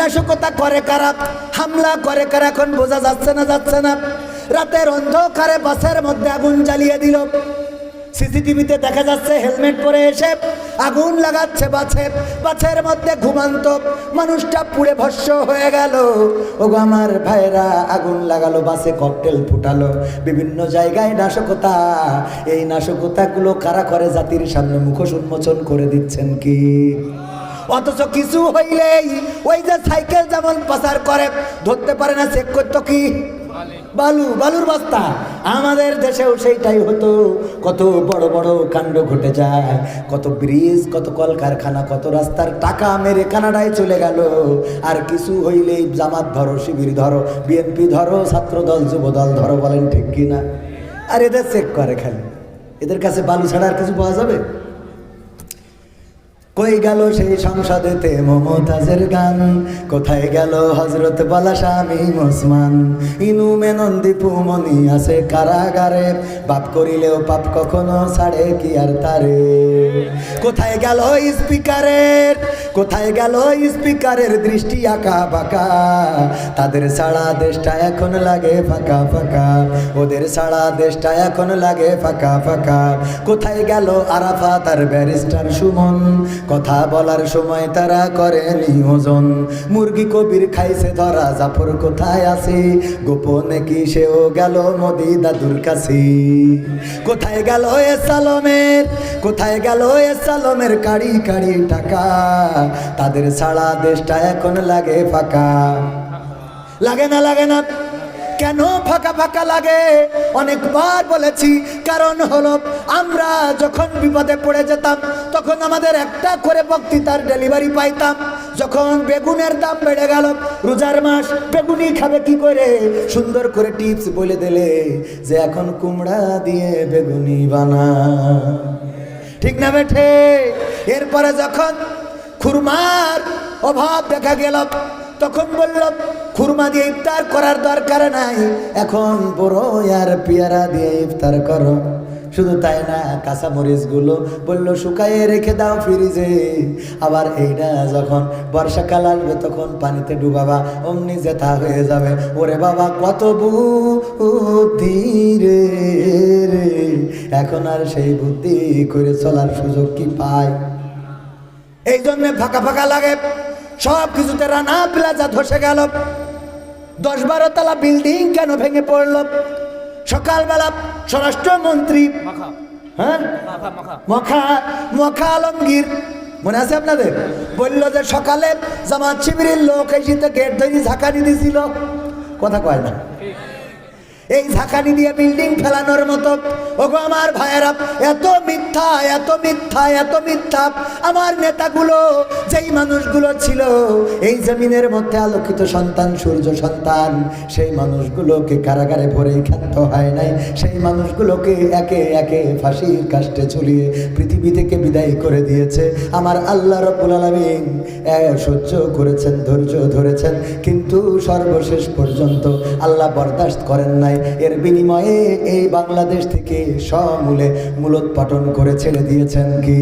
নাশকতা করে কারা, হামলা করে কারা, এখন বোঝা যাচ্ছে না। রাতের অন্ধকারে বাসের মধ্যে আগুন জ্বালিয়ে দিল। সিসিটিভিতে দেখা যাচ্ছে হেলমেট পরে এসে আগুন লাগাচ্ছে বাসের মধ্যে ঘুমান্ত মানুষটা পুড়ে ভস্ম হয়ে গেল। ওগো আমার ভাইরা, আগুন লাগালো, বাসে ককটেল ফুটালো, বিভিন্ন জায়গায় নাশকতা। এই নাশকতাগুলো কারা করে জাতির সামনে মুখোশ উন্মোচন করে দিচ্ছেন কি? অথচ কিছু হইলেই ওই যে সাইকেল যেমন পাচার করে ধরতে পারে না, চেক করতো কি? বালুর বস্তা। আমাদের দেশেও সেইটাই হতো। কত বড় বড় কাণ্ড ঘটে যায়, কত ব্রিজ, কত কলকারখানা, কত রাস্তার টাকা মেরে কানাডায় চলে গেল। আর কিছু হইলেই জামাত ধরো, শিবির ধরো, বিএনপি ধরো, ছাত্রদল, যুবদল ধরো, বলেন ঠিক কিনা? আর এদের চেক করে খালি। এদের কাছে বালু ছাড়া আর কিছু পাওয়া যাবে? কই গেল সেই সংসদেতে মমতাজের গান, কোথায় গেল হজরত বালা শামীম ওসমান, ইনু মেনন দীপু মনি আছে কারাগারে, পাপ করিলেও পাপ কখনো ছাড়ে কি আর তারে। কোথায় গেল স্পিকারের দৃষ্টি আঁকা বাঁকা, তাদের ছাড়া দেশটা এখন লাগে ফাঁকা ফাঁকা, ওদের ছাড়া দেশটা এখন লাগে ফাঁকা ফাঁকা। কোথায় গেল আরাফাত আর ব্যারিস্টার সুমন, কথা বলার সময় তারা করে নিয়োজন। মুরগি কবির খাইছে ধরা, জাফর কোথায় আছে, গোপনে কি সেও গেল মোদি দাদুর কাছে। কোথায় গেল এ সালমের কাড়ি কাড়ি টাকা, তাদের ছাড়া দেশটা এখন লাগে ফাঁকা। লাগে না কেন ফাঁকা ফাঁকা লাগে? অনেকবার বলেছি, কারণ হলো আমরা যখন বিপদে পড়ে যেতাম তখন আমাদের একটা করে বক্তৃতার ডেলিভারি পাইতাম। যখন বেগুনের দাম বেড়ে গেল, রোজার মাস, বেগুনি খাবে কি করে, সুন্দর করে টিপস বলে দিলে যে এখন কুমড়া দিয়ে বেগুনি বানা, ঠিক না বেঠে? এরপরে যখন খুরমার অভাব দেখা গেল তখন বলল খুরমা দিয়ে ইফতার করার দরকার নাই, এখন বড় আর পেয়ারা দিয়ে ইফতার করো। শুধু তাই না, কাঁচা মরিচগুলো বললো শুকাইয়ে রেখে দাও ফ্রিজে। আবার এইটা যখন বর্ষাকাল আসবে তখন পানিতে ডুবাবা, অমনি জেঠা হয়ে যাবে। ওরে বাবা, কত বুদ্ধি রে, এখন আর সেই বুদ্ধি করে চলার সুযোগ কি পায়? এই জন্য ফাঁকা ফাঁকা লাগে। সব কিছুতে রানা প্লাজা ধসে গেল, 10-12 তলা বিল্ডিং কেন ভেঙে পড়ল? সকালবেলা স্বরাষ্ট্রমন্ত্রী মখা আলমগীর, মনে আছে আপনাদের? বলল যে সকালে জামাত শিবিরের লোক এসে গেট ধরে ঝাঁকানি দিয়েছিল। কথা কয় না? এই ঝাঁকানি দিয়ে বিল্ডিং ফেলানোর মতো। ওগো আমার ভাইয়েরা, এত মিথ্যা। আমার নেতাগুলো, যেই মানুষগুলো ছিল এই জমিনের মধ্যে আলোকিত সন্তান, সূর্য সন্তান, সেই মানুষগুলোকে কারাগারে ভরেই ক্ষান্ত হয় নাই। সেই মানুষগুলোকে একে একে ফাঁসির কাস্টে ঝুলিয়ে পৃথিবী থেকে বিদায় করে দিয়েছে। আমার আল্লাহ রাব্বুল আলামিন সহ্য করেছেন, ধৈর্য ধরেছেন, কিন্তু সর্বশেষ পর্যন্ত আল্লাহ বরদাস্ত করেন নাই। এর বিনিময়ে এই বাংলাদেশ থেকে সমূলে মূলোৎপাটন করে ছেড়ে দিয়েছেন কি?